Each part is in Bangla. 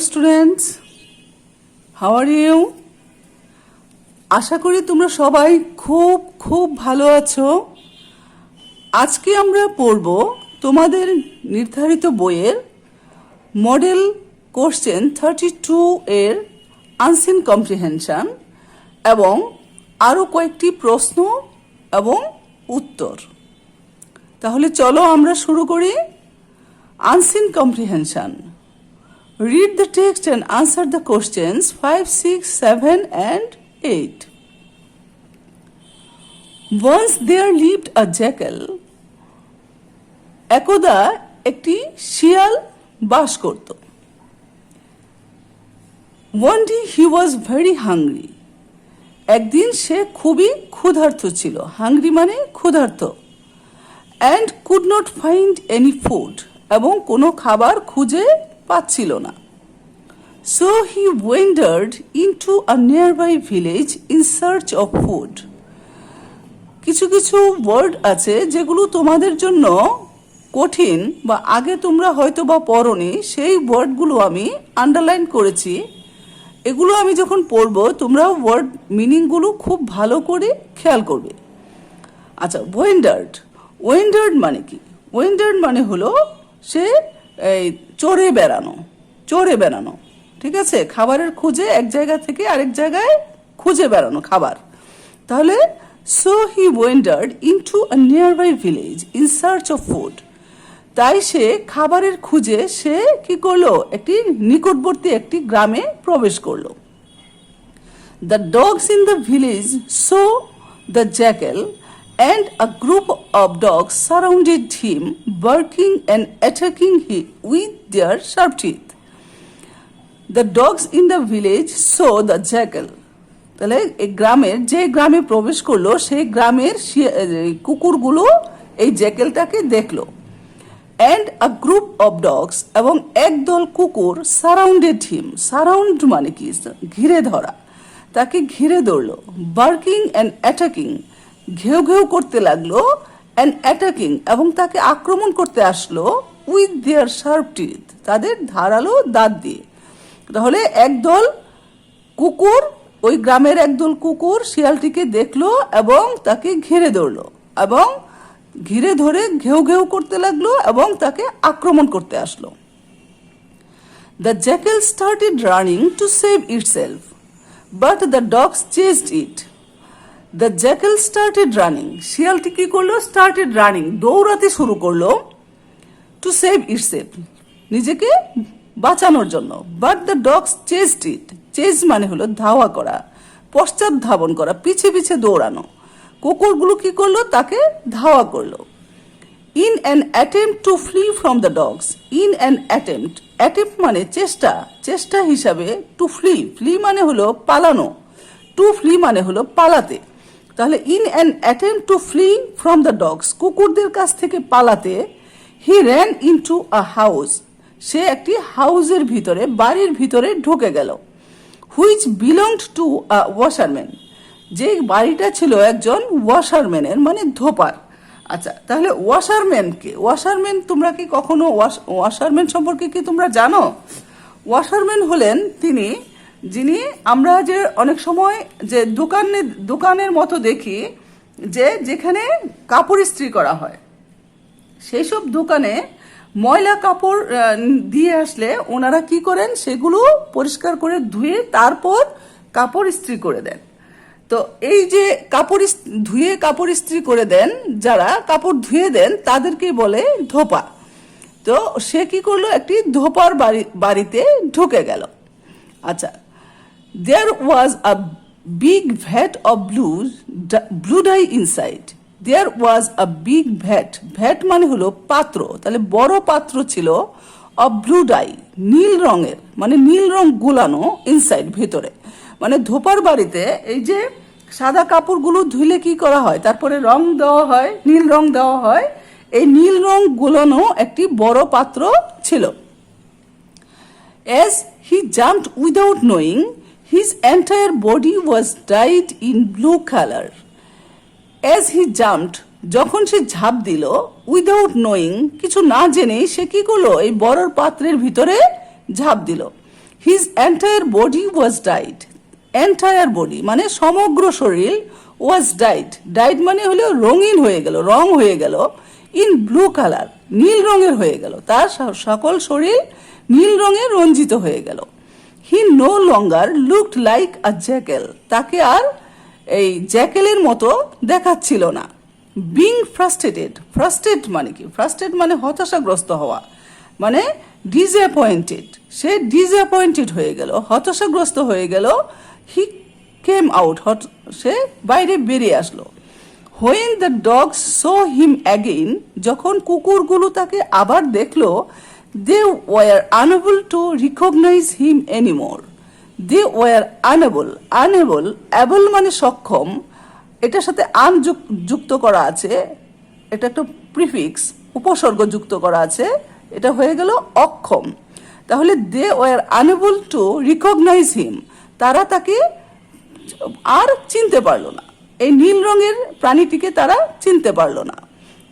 Students, how are you? আশা করি তোমরা সবাই খুব খুব ভালো আছো। আজকে আমরা পড়ব তোমাদের নির্ধারিত বইয়ের মডেল কোশ্চেন 32 এর আনসিন কম্প্রিহেনশন এবং আরও কয়েকটি প্রশ্ন এবং উত্তর। তাহলে চলো আমরা শুরু করি। Unseen comprehension. Read the text and answer the questions 5, 6, 7 and 8. Once there lived a jackal. একদা একটি শিয়াল বাস করত। One day he was very hungry. একদিন সে খুবই ক্ষুধার্ত ছিল। হাংরি মানে ক্ষুধার্ত। And could not find any food. এবং কোনো খাবার খুঁজে পাচ্ছিল না। So he wandered into a nearby village in search of food. কিছু কিছু ওয়ার্ড আছে যেগুলো তোমাদের জন্য কঠিন বা আগে তোমরা হয়তো বা পড়োনি, সেই ওয়ার্ডগুলো আমি আন্ডারলাইন করেছি। এগুলো আমি যখন পড়বো তোমরা ওয়ার্ড মিনিংগুলো খুব ভালো করে খেয়াল করবে। আচ্ছা, ওয়েন্ডার্ড মানে কি? ওয়েন্ডার্ড মানে হলো সে চড়ে বেড়ানো, ঠিক আছে? খাবারের খুঁজে এক জায়গা থেকে আরেক জায়গায় খুঁজে বেড়ানো খাবার। তাহলে so he wandered into a nearby village in search of food. তাই সে খাবারের খুঁজে সে কি করলো? একটি নিকটবর্তী একটি গ্রামে প্রবেশ করলো। The dogs in the village so the Jekyll and a group of dogs surrounded him, barking and attacking him with their sharp teeth. The dogs in the village saw the jackal. তাহলে এই গ্রামে প্রবেশ করলো সেই গ্রামের কুকুরগুলো এই জ্যাকেলটাকে দেখলো। And a group of dogs এবং একদল কুকুর surrounded him. Surround মানে কি? ঘিরে ধরা, তাকে ঘিরে ধরলো। Barking and attacking, ঘেউ ঘেউ করতে লাগলো। অ্যান্ড অ্যাটাকিং এবং তাকে আক্রমণ করতে আসলো। উইথ দেয়ার শার্প টিথ, তাদের ধারালো দাঁত দিয়ে। তাহলে একদল কুকুর, ওই গ্রামের একদল কুকুর শিয়ালটিকে দেখলো এবং তাকে ঘিরে ধরলো এবং ঘিরে ধরে ঘেউ ঘেউ করতে লাগলো এবং তাকে আক্রমণ করতে আসলো। The jackal started running to save itself but the dogs chased it. The jackal started running, শিয়ালটি কি করলো? স্টার্টেড রানিং, দৌড়াতে শুরু করলো। টু সেভ ইটসেলফ, নিজেকে বাঁচানোর জন্য। But the dogs chased it. Chase মানে হলো ধাওয়া করা, পশ্চাৎ ধাবন করা, পিছে পিছে দৌড়ানো। কুকুরগুলো কি করলো? তাকে ধাওয়া করলো। In an attempt to flee from the dogs. In an attempt মানে চেষ্টা হিসাবে। টু ফ্লি মানে হলো পালানো। টু ফ্লি মানে হলো পালাতে। তাহলে in an attempt to flee from the dogs, কুকুরদের কাছ থেকে পালাতে। He ran into a house, সে একটি হাউসের ভিতরে, বাড়ির ভিতরে ঢুকে গেল। Which belonged to a washerman, যে বাড়িটা ছিল একজন ওয়াশারম্যানের, মানে ধোপার। আচ্ছা, তাহলে ওয়াশারম্যানকে, ওয়াশারম্যান তোমরা কি কখনো ওয়াশারম্যান সম্পর্কে কি তোমরা জানো? ওয়াশারম্যান হলেন তিনি যিনি আমরা যে অনেক সময় যে দোকানের মতো দেখি যে যেখানে কাপড় ইস্ত্রি করা হয়, সেই সব দোকানে ময়লা কাপড় দিয়ে আসলে ওনারা কি করেন? সেগুলো পরিষ্কার করে ধুয়ে তারপর কাপড় ইস্ত্রি করে দেন। তো এই যে ধুয়ে কাপড় ইস্ত্রি করে দেন, যারা কাপড় ধুয়ে দেন তাদেরকেই বলে ধোপা। তো সে কি করলো? একটি ধোপার বাড়িতে ঢুকে গেল। আচ্ছা, there was a big vat of blue dye inside. There was a big vat মানে হলো পাত্র, তাহলে বড় পাত্র ছিল। of blue dye, নীল রঙের, মানে নীল রং গুলানো। ইনসাইড, ভেতরে, মানে ধোপার বাড়িতে এই যে সাদা কাপড়গুলো ধুইলে কি করা হয়? তারপরে রং দেওয়া হয়, নীল রং দেওয়া হয়। এই নীল রং গুলানো একটি বড় পাত্র ছিল। As he jumped without knowing, his entire body was dyed in blue color. As he jumped, যখন সে ঝাঁপ দিল, উইদাউট নোয়িং, কিছু না জেনেই সে কি করলো? এই বড় পাত্রের ভিতরে ঝাঁপ দিল। His entire body was died. Entire body মানে সমগ্র শরীর, ওয়াজ ডাইড, ডাইড মানে হলো রঙিন হয়ে গেল, রং হয়ে গেল, ইন ব্লু কালার, নীল রঙের হয়ে গেল, তার সকল শরীর নীল রঙে রঞ্জিত হয়ে গেল। He no longer looked like a jackal, তাকে আর এই জ্যাকেলের মতো দেখাচ্ছিল না। বিং ফ্রাস্ট্রেটেড, ফ্রাস্ট্রেট মানে কি? ফ্রাস্ট্রেট মানে হতাশাগ্রস্ত হওয়া, মানে ডিসঅ্যাপয়েন্টেড, সে ডিসঅ্যাপয়েন্টেড হয়ে গেল, হতাশাগ্রস্ত হয়ে গেল। হি কেম আউট, সে বাইরে বেরিয়ে আসলো। When the dogs saw him again, যখন কুকুরগুলো তাকে আবার দেখলো, they were unable to recognise him anymore. They were unable, unable, able মানে সক্ষম, এটার সাথে আন যুক্ত করা আছে, এটা একটা প্রিফিক্স, উপসর্গ যুক্ত করা আছে, এটা হয়ে গেল অক্ষম। তাহলে they were unable to recognise him, তারা তাকে আর চিনতে পারলো না, এই নীল রঙের প্রাণীটিকে তারা চিনতে পারলো না।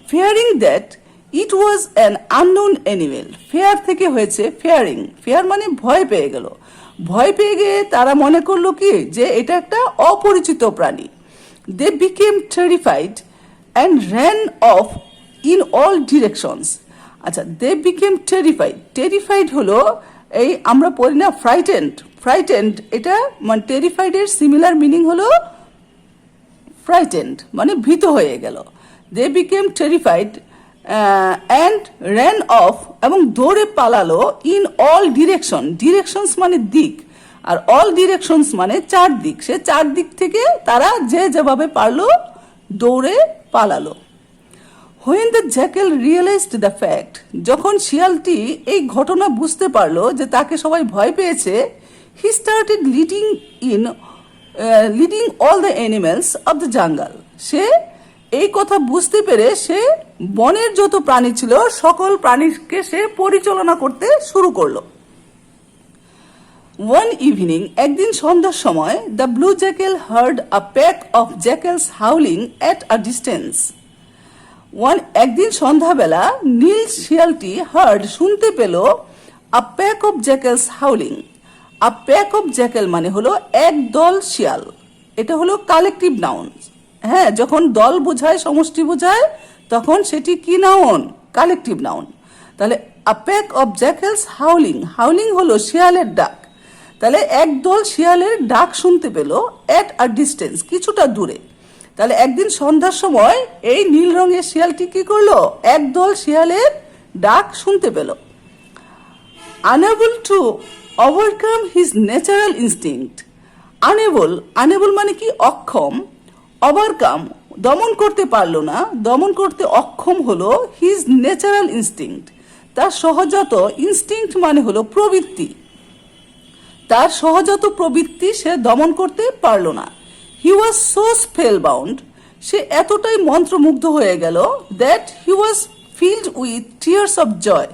Fearing that it was an unknown animal, fear থেকে হয়েছে ফেয়ারিং, ফেয়ার মানে ভয় পেয়ে গেল, ভয় পেয়ে গিয়ে তারা মনে করলো কি যে এটা একটা অপরিচিত প্রাণী। They became terrified and ran off in all directions. আচ্ছা, দে বিকেম টেরিফাইড, টেরিফাইড হলো এই আমরা পড়ি না ফ্রাইটেন্ড, ফ্রাইটেন্ড, এটা মানে টেরিফাইডের সিমিলার মিনিং হলো ফ্রাইটেন্ড মানে ভীত হয়ে গেল। They became terrified and ran off, এবং দৌড়ে পালালো, ইন অল ডিরেকশন, ডিরেকশনস মানে দিক, আর অল ডিরেকশনস মানে চারদিক, সে চারদিক থেকে তারা যে যেভাবে পারলো দৌড়ে পালালো। When the jackal realised the fact, যখন শিয়ালটি এই ঘটনা বুঝতে পারলো যে তাকে সবাই ভয় পেয়েছে, he started leading all the animals of the jungle, সে এই কথা বুঝতে পেরে সে বনের যত প্রাণী ছিল সকল প্রাণীকে সে পরিচালনা করতে শুরু করলো। ওয়ান ইভিনিং, একদিন সন্ধ্যার সময়, the blue jackal heard a pack of jackals howling at a distance. একদিন সন্ধ্যাবেলা নীল শিয়ালটি হার্ড শুনতে পেল, a pack of jackals howling. A pack of jackal মানে হলো এক দল শিয়াল, এটা হলো কালেকটিভ নাউন। হ্যাঁ, যখন দল বোঝায়, সমষ্টি বোঝায়, তখন সেটি কি নাউন? Collective noun. তাহলে আ প্যাক অফ জ্যাকেলস হাউলিং, হাউলিং হলো শিয়ালের ডাক, তাহলে একদল শিয়ালের ডাক শুনতে পেল, অ্যাট আ ডিস্টেন্স কিছুটা দূরে। তাহলে একদিন সন্ধ্যার সময় এই নীল রঙের শিয়ালটি কি করলো? একদল শিয়ালের ডাক শুনতে পেল। Unable to overcome his natural instinct. Unable মানে কি? অক্ষম। ওভারকাম দমন করতে পারলো না, দমন করতে অক্ষম হলো হিজ ন্যাচারাল ইনস্টিংক্ট, তার সহজাত, ইনস্টিংক্ট মানে হলো প্রবৃত্তি, তার সহজাত প্রবৃত্তি সে দমন করতে পারলো না। He was so spellbound, সে এতটাই মন্ত্রমুগ্ধ হয়ে গেল, that he was filled with tears of joy,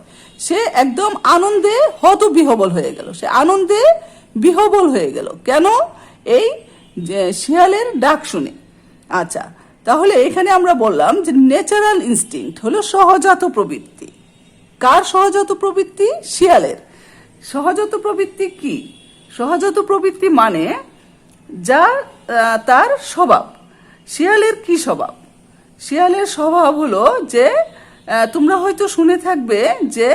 সে একদম আনন্দে হতবিহবল হয়ে গেল, সে আনন্দে বিহবল হয়ে গেল। কেন? এই যে শিয়ালের ডাক শুনে। আচ্ছা, তাহলে এখানে আমরা বললাম যে ন্যাচারাল ইনস্টিংক্ট হলো সহজাত প্রবৃত্তি। কার সহজাত প্রবৃত্তি? শিয়ালের। সহজাত প্রবৃত্তি কি? সহজাত প্রবৃত্তি মানে যা তার স্বভাব। শিয়ালের কি স্বভাব? শিয়ালের স্বভাব হলো যে তোমরা হয়তো শুনে থাকবে যে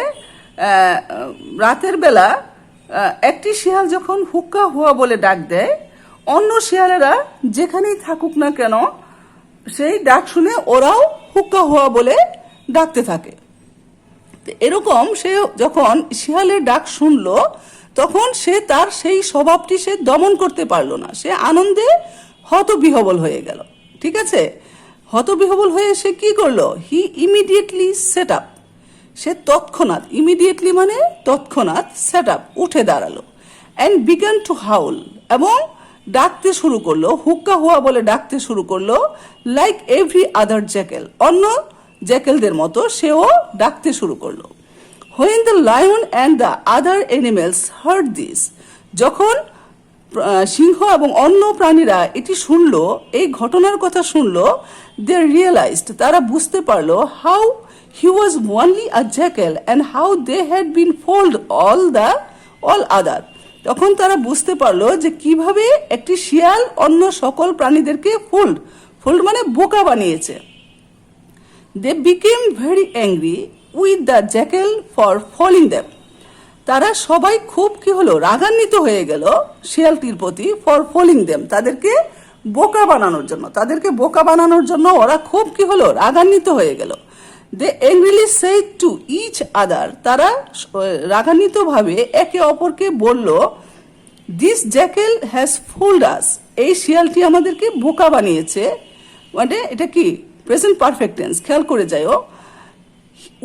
রাতের বেলা একটি শিয়াল যখন হুক্কা হুয়া বলে ডাক দেয়, অন্য শিয়ালেরা যেখানেই থাকুক না কেন সেই ডাক শুনে ওরাও হুক্কা হুয়া বলে ডাকতে থাকে। এরকম সে যখন শিয়ালের ডাক শুনলো, তখন সে তার সেই স্বভাবটি সে দমন করতে পারলো না, সে আনন্দে হতবিহবল হয়ে গেল। ঠিক আছে, হতবিহবল হয়ে সে কি করলো? হি ইমিডিয়েটলি সেট আপ, সে তৎক্ষণাৎ, ইমিডিয়েটলি মানে তৎক্ষণাৎ, সেট আপ উঠে দাঁড়ালো, অ্যান্ড বিগান টু হাউল, এবং ডাকতে শুরু করলো, হুক্কা হুয়া বলে ডাকতে শুরু করলো, লাইক এভরি আদার জ্যাকেল, অন্য জ্যাকেলদের মতো সেও ডাকতে শুরু করলো। When the lion and the other animals hard this, যখন সিংহ এবং অন্য প্রাণীরা এটি শুনলো, এই ঘটনার কথা শুনলো, দে রিয়েলাইজড, তারা বুঝতে পারলো, how he was only a jackal and how they had been fooled all other, তখন তারা বুঝতে পারলো যে কিভাবে একটি শিয়াল অন্য সকল প্রাণীদেরকে ফুল্ড মানে বোকা বানিয়েছে। They became very angry with the jackal for fooling them. তারা সবাই খুব কি হলো, রাগান্বিত হয়ে গেল শিয়ালটির প্রতি, ফর ফলিং দেম, তাদেরকে বোকা বানানোর জন্য ওরা খুব কি হলো, রাগান্বিত হয়ে গেল। They angrily said to each other, তারা রাগান্বিত ভাবে একে অপরকে বলল, this jackal has fooled us, এই শিয়ালটি আমাদেরকে বোকা বানিয়েছে। মানে এটা কি প্রেজেন্ট পারফেক্ট টেন্স, খেয়াল করে যাও।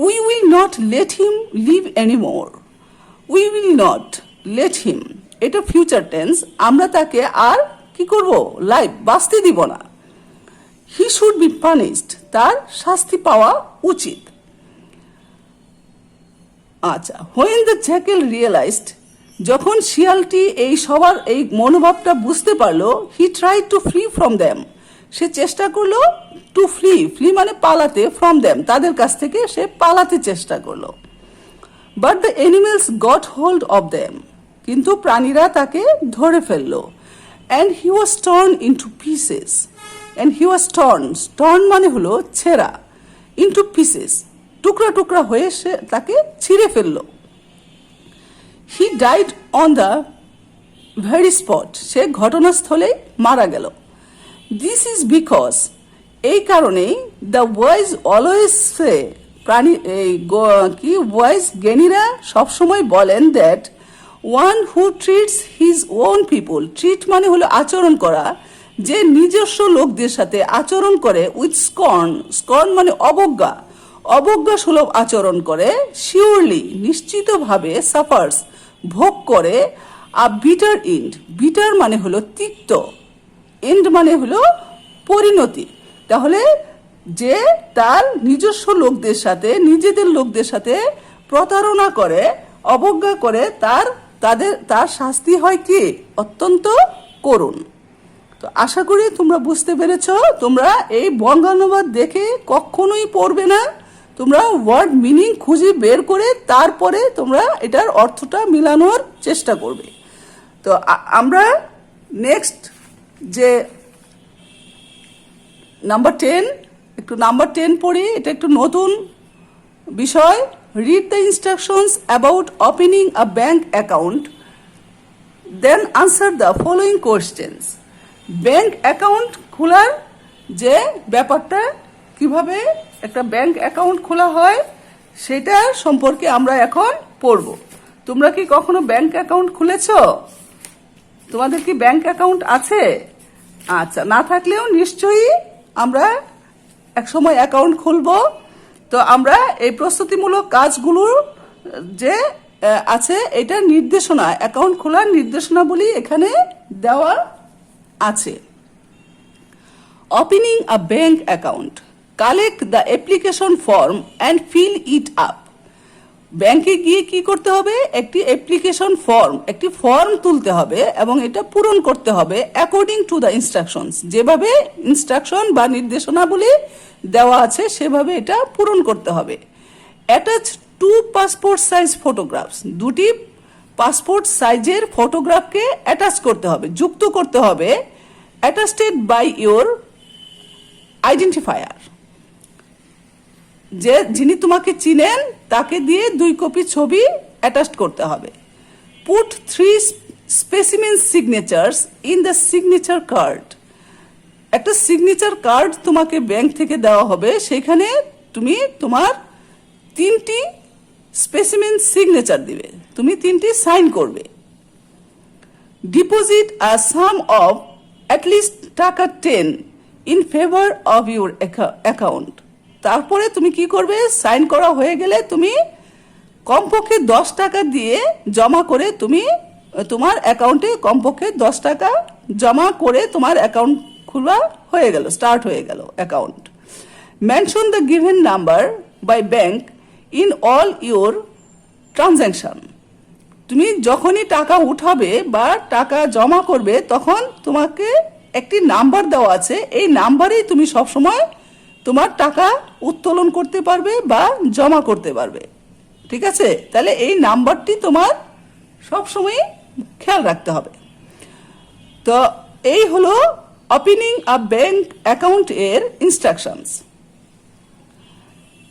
We will not let him live anymore, we will not let him, এটা ফিউচার টেন্স, আমরা তাকে আর কি করব, বাঁচতে দিব না। হি শুড বি পানিশড, তার শাস্তি পাওয়া উচিত। আচ্ছা, হোয়েন দ্য জ্যাকেল রিয়েলাইজড, যখন শিয়ালটি এই সবার এই মনোভাবটা বুঝতে পারলো, he try to free from them, সে চেষ্টা করলো টু ফ্লি মানে পালাতে, ফ্রম দ্যাম, তাদের কাছ থেকে সে পালাতে চেষ্টা করলো। But the animals got hold of them, কিন্তু প্রাণীরা তাকে ধরে ফেললো। And he was torn into pieces, torn মানে হলো ছেঁড়া, ইন্টু পিসেস, টুকরা টুকরা হয়ে সে তাকে ছিঁড়ে ফেললো। He died on the very spot, সে ঘটনাস্থলেই মারা গেল। দিস ইজ বিকজ, এই কারণেই the wise always say, wise জ্ঞানীরা সবসময় বলেন that one who treats his own people, treat মানে হলো আচরণ করা, যে নিজস্ব লোকদের সাথে আচরণ করে, উইথ স্কর্ন মানে অবজ্ঞা সুলভ আচরণ করে, শিওরলি নিশ্চিতভাবে, সাফার্স ভোগ করে, আ বিটার ইন্ড, বিটার মানে হলো তিক্ত, এন্ড মানে হলো পরিণতি। তাহলে যে তার নিজস্ব লোকদের সাথে, নিজেদের লোকদের সাথে প্রতারণা করে, অবজ্ঞা করে, তার শাস্তি হয় কি, অত্যন্ত করুণ। তো আশা করি তোমরা বুঝতে পেরেছ। তোমরা এই বঙ্গানুবাদ দেখে কখনোই পড়বে না, তোমরা ওয়ার্ড মিনিং খুঁজে বের করে তারপরে তোমরা এটার অর্থটা মিলানোর চেষ্টা করবে। তো আমরা নেক্সট যে নাম্বার 10 পড়ি, এটা একটু নতুন বিষয়। Read the instructions about opening a bank account, then answer the following questions. Bank account খোলার যে ব্যাপারটা, কিভাবে একটা ব্যাংক অ্যাকাউন্ট খোলা হয় সেটা সম্পর্কে আমরা এখন পড়ব। তোমরা কি কখনো ব্যাংক অ্যাকাউন্ট খুলেছ? তোমাদের কি ব্যাংক অ্যাকাউন্ট আছে? আচ্ছা, না থাকলেও নিশ্চয়ই আমরা একসময় অ্যাকাউন্ট খুলব। তো আমরা এই প্রস্তুতিমূলক কাজগুলো যে আছে, এটা নির্দেশনা, অ্যাকাউন্ট খোলার নির্দেশনাবলী এখানে দেওয়া আছে। Opening a bank account, collect the application form and fill it up. ব্যাংকে গিয়ে কি করতে হবে, একটি অ্যাপ্লিকেশন ফর্ম, একটি ফর্ম তুলতে হবে এবং এটা পূরণ করতে হবে অ্যাকর্ডিং টু দ্য ইনস্ট্রাকশনস, যেভাবে ইনস্ট্রাকশন বা নির্দেশনাবলী দেওয়া আছে সেভাবে এটা পূরণ করতে হবে। অ্যাটাচ 2 পাসপোর্ট সাইজ ফটোগ্রাফস, 2টি পাসপোর্ট সাইজের ফটোগ্রাফকে অ্যাটাচ করতে হবে, যুক্ত করতে হবে, অ্যাটাস্টেড বাই ইওর আইডেন্টিফায়ার, যিনি তোমাকে চিনেন তাকে দিয়ে 2 কপি ছবি অ্যাটাচ করতে হবে। Put 3 specimen signatures in the signature card, একটা সিগনেচার কার্ড তোমাকে ব্যাংক থেকে দেওয়া হবে, সেখানে তুমি তোমার 3টি স্পেসিমেন সিগনেচার দিবে, তুমি 3টি সাইন করবে। Deposit a sum of at least টাকা 10 in favour of your account, তারপরে তুমি কি করবে, সাইন করা হয়ে গেলে তুমি কমপক্ষে 10 টাকা দিয়ে জমা করে, তুমি তোমার অ্যাকাউন্টে কমপক্ষে 10 টাকা জমা করে তোমার অ্যাকাউন্ট খোলা হয়ে গেল, স্টার্ট হয়ে গেল account. Mention the given number by bank in all your transaction, তুমি যখনই টাকা উঠাবে বা টাকা জমা করবে তখন তোমাকে একটি নাম্বার দেওয়া আছে, এই নাম্বারেই তুমি সবসময় তোমার টাকা উত্তোলন করতে পারবে বা জমা করতে পারবে। ঠিক আছে, তাহলে এই নাম্বারটি তোমার সবসময় খেয়াল রাখতে হবে। তো এই হলো ওপেনিং আ ব্যাংক অ্যাকাউন্ট এর ইনস্ট্রাকশনস।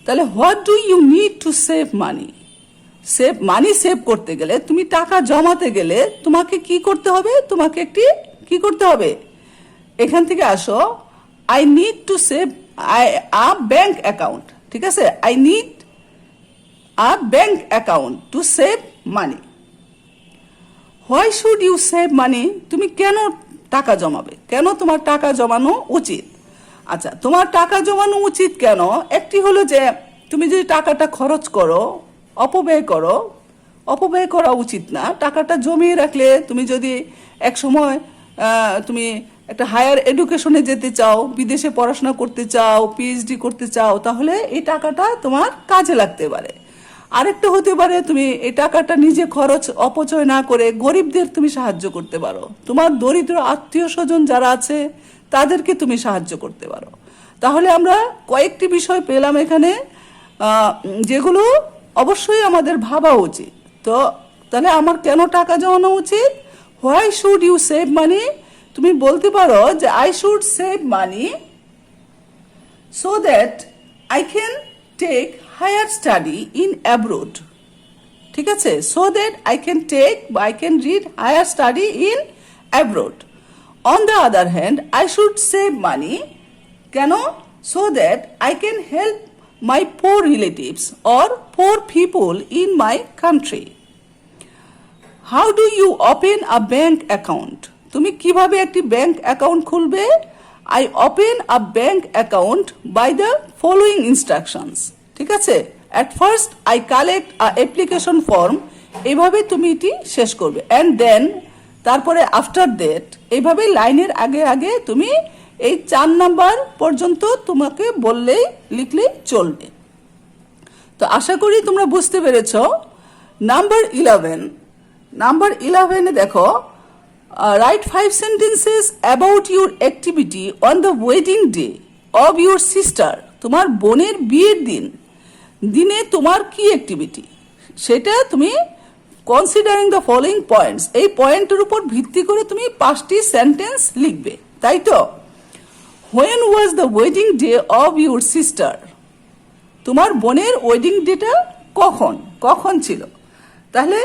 তাহলে what do you need to save money? Save করতে গেলে, তুমি টাকা জমাতে গেলে তোমাকে কি করতে হবে? তোমাকে একটি কি করতে হবে? এখান থেকে আসো, I need to save a bank account. ঠিক আছে, I need a bank account to save money. Why should you save money? তুমি কেন টাকা জমাবে? কেন তোমার টাকা জমানো উচিত? আচ্ছা, তোমার টাকা জমানো উচিত কেন? একটি হলো যে তুমি যদি টাকাটা খরচ করো, অপব্যয় করা উচিত না। টাকাটা জমিয়ে রাখলে তুমি যদি এক সময় তুমি একটা হায়ার এডুকেশনে যেতে চাও, বিদেশে পড়াশোনা করতে চাও, পিএইচডি করতে চাও, তাহলে এই টাকাটা তোমার কাজে লাগতে পারে। আরেকটা হতে পারে তুমি এই টাকাটা নিজে খরচ অপচয় না করে গরিবদের তুমি সাহায্য করতে পারো। তোমার দরিদ্র আত্মীয় স্বজন যারা আছে তাদেরকে তুমি সাহায্য করতে পারো। তাহলে আমরা কয়েকটি বিষয় পেলাম এখানে, যেগুলো অবশ্যই আমাদের ভাবা উচিত। তো তাহলে আমার কেন টাকা জমানো উচিত? Why should you save money? তুমি বলতে পারো যে I should save money so that I can take higher study in abroad. ঠিক আছে, so that I can read higher study in abroad. On the other hand, I should save money কেন? So that I can help my poor relatives or poor people in my country. How do you open a bank account? তুমি কিভাবে একটি ব্যাংক অ্যাকাউন্ট খুলবে? I open a bank account by the following instructions. ঠিক আছে, at first I collect a application form. এইভাবে তুমি এটি শেষ করবে, and then তারপরে after that এইভাবে লাইনের আগে আগে তুমি এই 4 নাম্বার পর্যন্ত তোমাকে বললেই লিখলেই চলবে। তো আশা করি তোমরা বুঝতে পেরেছ। নাম্বার 11 দেখো, right 5 sentences about your activity on the wedding day of your sister. তোমার বোনের বিয়ের দিনে তোমার কি অ্যাক্টিভিটি, সেটা তুমি কনসিডারিং দ্য ফলোইং পয়েন্টস, এই পয়েন্টের উপর ভিত্তি করে তুমি 5টি সেন্টেন্স লিখবে, তাই তো? When was the wedding day of your sister? তোমার বোনের ওয়েডিং ডেটা কখন ছিল? তাহলে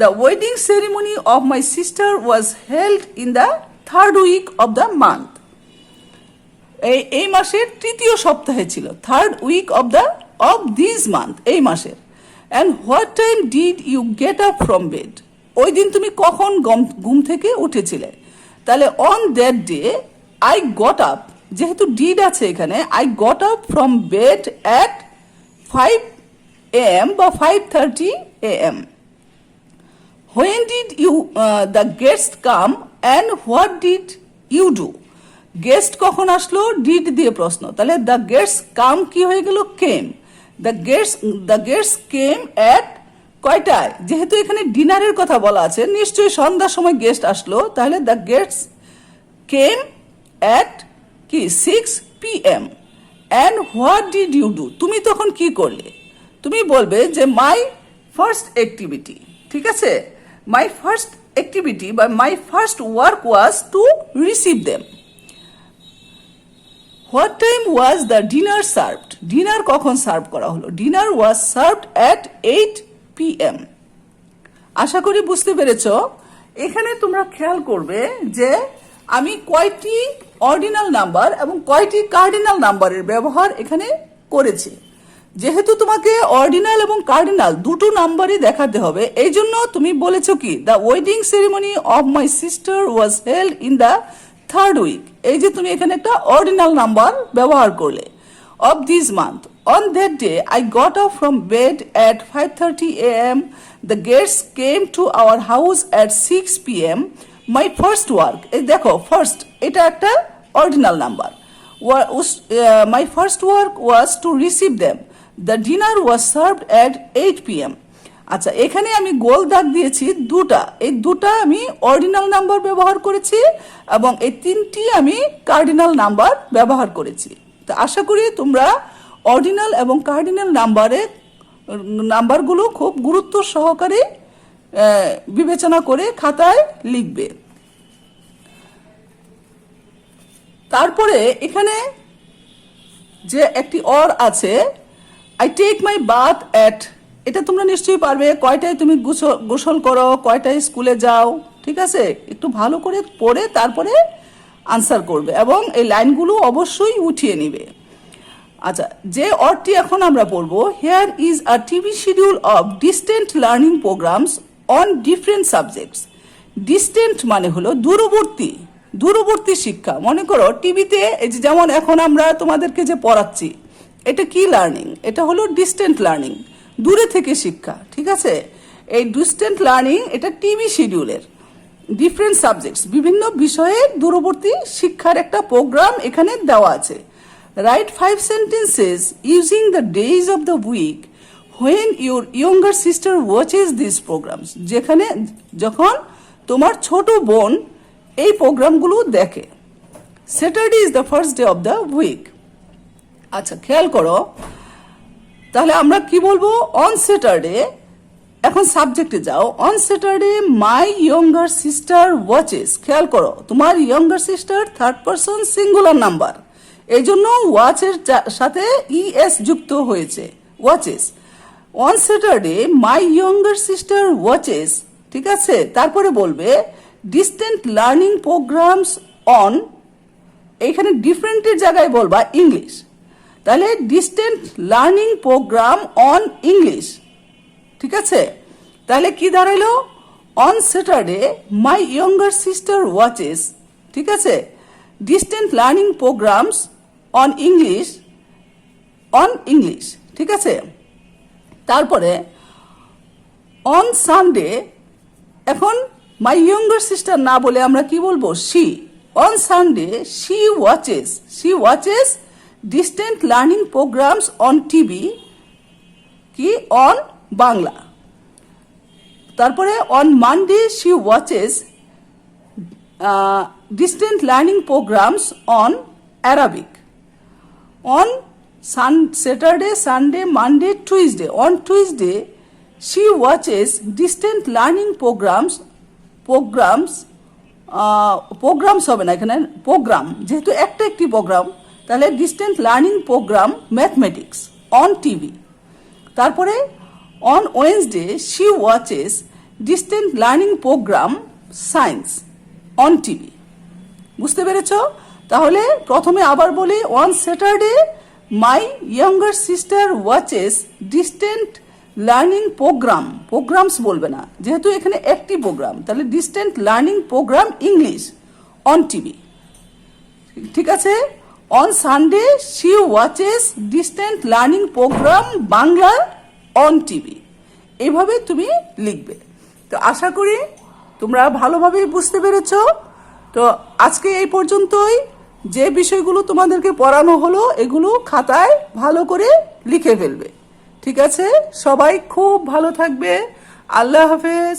the wedding ceremony of my sister was held in the 3rd week of the month. এই মাসের 3য় সপ্তাহে ছিল, 3rd week of this month, এই মাসের। And what time did you get up from bed? ওই দিন তুমি কখন ঘুম থেকে উঠেছিলে? তাহলে on that day I got up, যেহেতু ডিড আছে এখানে, I got up from bed at 5 AM বা 5:30 AM. When did you the guest come and what did you do? Guest কখন আসলো? ডিড দিয়ে প্রশ্ন, তাহলে দ্য গেস্ট কাম কি হয়ে গেল? Came. The guest came at কয়টায়? যেহেতু এখানে ডিনারের কথা বলা আছে, নিশ্চয়ই সন্ধ্যার সময় গেস্ট আসলো, তাহলে দ্য গেস্ট কেম অ্যাট কি 6 PM. And what did you do? তুমি তখন কি করলে? তুমি বলবে যে মাই ফার্স্ট অ্যাক্টিভিটি। ঠিক আছে, মাই ফার্স্ট অ্যাক্টিভিটি বা my first work was to receive them. What time was the dinner served? Dinner কখন সার্ভ করা হলো? Dinner was served at 8 PM. আশা করি বুঝতে পেরেছ। এখানে তোমরা খেয়াল করবে যে আমি কয়টি অর্ডিনাল নাম্বার এবং কয়টি কার্ডিনাল নাম্বারের ব্যবহার এখানে করেছি। যেহেতু তোমাকে অর্ডিনাল এবং কার্ডিনাল দুটো নাম্বারই দেখাতে হবে, এই জন্য তুমি বলেছো কি, the wedding ceremony of my sister was held in the 3rd week। এই যে তুমি এখানে একটা অর্ডিনাল নাম্বার ব্যবহার করলে, of this month. On that day I got up from bed at 5:30 AM. The guests came to our house at 6 PM. My first work, এই দেখো ফার্স্ট, এটা একটা ordinal number. My first work was to receive them. The dinner was served at 8 PM. আচ্ছা, এখানে আমি গোল দাগ দিয়েছি দুটা, এই দুটা আমি অর্ডিনাল নাম্বার ব্যবহার করেছি এবং এই 3টি আমি কার্ডিনাল নাম্বার ব্যবহার করেছি। তো আশা করি তোমরা অর্ডিনাল এবং কার্ডিনাল নাম্বারগুলো খুব গুরুত্ব সহকারে বিবেচনা করে খাতায় লিখবে। তারপরে এখানে যে একটি অর আছে, I take my bath at, এটা তোমরা নিশ্চয়ই পারবে। কয়টায় তুমি গোসল করো, কয়টায় স্কুলে যাও, ঠিক আছে? একটু ভালো করে পড়ে তারপরে আনসার করবে এবং এই লাইনগুলো অবশ্যই উঠিয়ে নিবে। আচ্ছা, যে অরটি এখন আমরা পড়বো, hair is a TV schedule of distant learning programmes on different subjects. Distant মানে হলো দূরবর্তী, দূরবর্তী শিক্ষা। মনে করো টিভিতে এই যে যেমন এখন আমরা তোমাদেরকে যে পড়াচ্ছি, এটা কি লার্নিং? এটা হলো ডিস্টেন্ট লার্নিং, দূরে থেকে শিক্ষা, ঠিক আছে? এই ডিস্টেন্ট লার্নিং এটা টিভি শিডিউলের ডিফারেন্ট সাবজেক্টস, বিভিন্ন বিষয়ের দূরবর্তী শিক্ষার একটা প্রোগ্রাম এখানে দেওয়া আছে। Right 5 sentences using the days of the week when your younger sister watches these programs. যেখানে যখন তোমার ছোট বোন এই প্রোগ্রামগুলো দেখে। Saturday is the first day of the week. আচ্ছা, খেয়াল করো তাহলে আমরা কি বলবো? অন স্যাটারডে, এখন সাবজেক্টে যাও। On Saturday my younger sister watches. খেয়াল করো, তোমার younger sister third person singular number, এই জন্য ওয়াচের সাথে ইএস যুক্ত হয়েছে, watches. On Saturday my younger sister watches, ঠিক আছে? তারপরে বলবে ডিস্টেন্ট লার্নিং প্রোগ্রামস অন, এখানে ডিফারেন্টের জায়গায় বলবা ইংলিশ। তাহলে distant learning programme on English, ঠিক আছে? তাহলে কি দাঁড়ালো? On Saturday my younger sister watches, ঠিক আছে? Distant learning programmes on English, on English, ঠিক আছে? তারপরে অন সানডে, এখন মাই ইয়ঙ্গার সিস্টার না বলে আমরা কি বলবো? She. On Sunday she watches distant learning programmes on TV, কি? অন বাংলা। তারপরে on Monday she watches distant learning programs on Arabic. On Saturday, Sunday, Monday, Tuesday. On Tuesday, she watches distant learning programs হবে না এখানে, প্রোগ্রাম, যেহেতু একটা একটি প্রোগ্রাম, তাহলে distant learning program mathematics on TV. তারপরে on Wednesday she watches distant learning program science on TV. বুঝতে পেরেছ? তাহলে প্রথমে আবার বলি, on Saturday my younger sister watches distant learning programs বলবে না, যেহেতু এখানে একটি প্রোগ্রাম, তাহলে distant learning program English on TV, ঠিক আছে? On Sunday she watches distant learning program Bangla on TV. এইভাবে তুমি লিখবে। তো আশা করি তোমরা ভালোভাবেই বুঝতে পেরেছ। তো আজকে এই পর্যন্তই। যে বিষয়গুলো তোমাদেরকে পড়ানো হলো এগুলো খাতায় ভালো করে লিখে ফেলবে, ঠিক আছে? সবাই খুব ভালো থাকবে। আল্লাহ হাফেজ।